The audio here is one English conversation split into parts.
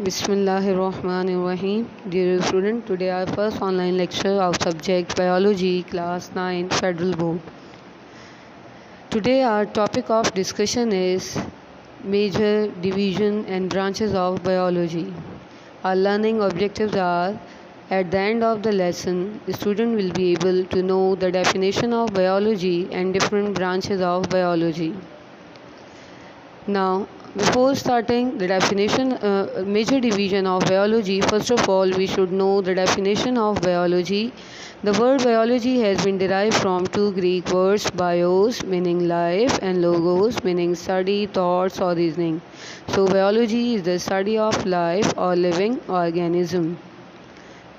Bismillahirrahmanirrahim. Dear student, today our first online lecture of subject Biology, Class 9, Federal Board. Today our topic of discussion is major division and branches of biology. Our learning objectives are: at the end of the lesson, the student will be able to know the definition of biology and different branches of biology. Now, before starting the major division of biology, first of all, we should know the definition of biology. The word biology has been derived from two Greek words, bios meaning life and logos meaning study, thoughts or reasoning. So, biology is the study of life or living organism.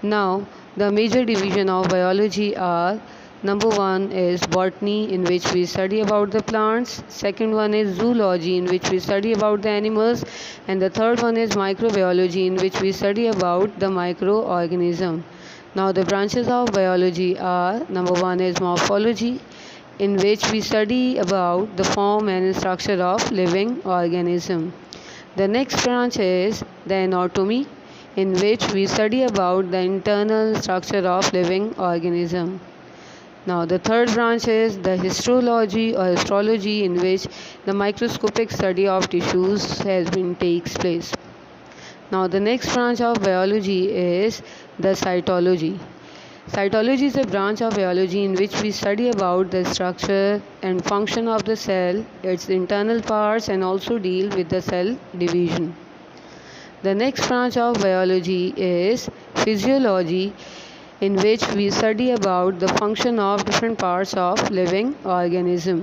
Now, the major division of biology are: number one is botany, in which we study about the plants. Second one is zoology, in which we study about the animals. And the third one is microbiology, in which we study about the microorganism. Now the branches of biology are: number one is morphology, in which we study about the form and structure of living organism. The next branch is the anatomy, in which we study about the internal structure of living organism. Now the third branch is the histology or histology, in which the microscopic study of tissues takes place. Now the next branch of biology is the cytology. Cytology is a branch of biology in which we study about the structure and function of the cell, its internal parts, and also deal with the cell division. The next branch of biology is physiology, in which we study about the function of different parts of living organism.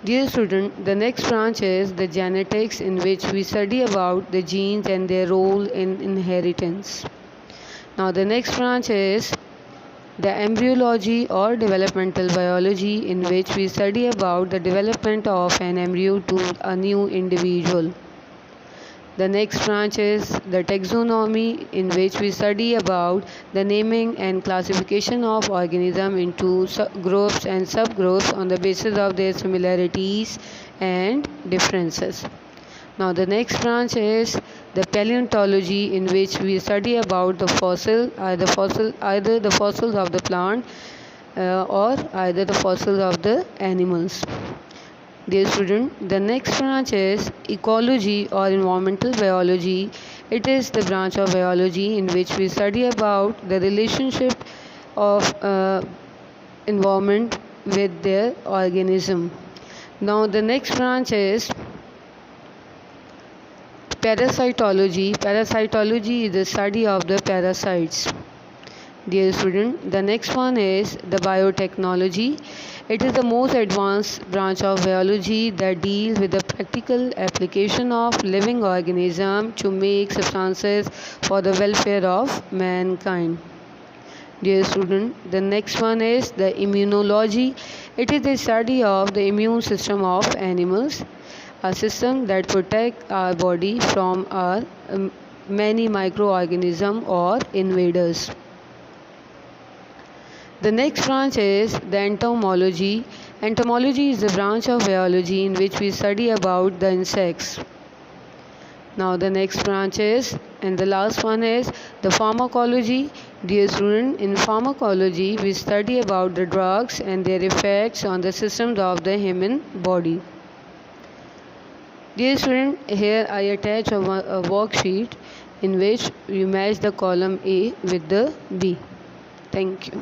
Dear student, the next branch is the genetics, in which we study about the genes and their role in inheritance. Now the next branch is the embryology or developmental biology, in which we study about the development of an embryo to a new individual. The next branch is the taxonomy, in which we study about the naming and classification of organisms into groups and subgroups on the basis of their similarities and differences. Now the next branch is the paleontology, in which we study about the either the fossils of the plant or either the fossils of the animals. Dear student, the next branch is ecology or environmental biology. It is the branch of biology in which we study about the relationship of environment with their organism. Now the next branch is parasitology. Parasitology is the study of the parasites. Dear student, the next one is the biotechnology. It is the most advanced branch of biology that deals with the practical application of living organisms to make substances for the welfare of mankind. Dear student, the next one is the immunology. It is the study of the immune system of animals, a system that protects our body from our many microorganisms or invaders. The next branch is the entomology. Entomology is the branch of biology in which we study about the insects. Now the next branch is, and the last one is, the pharmacology. Dear student, in pharmacology we study about the drugs and their effects on the systems of the human body. Dear student, here I attach a worksheet in which you match the column A with the B. Thank you.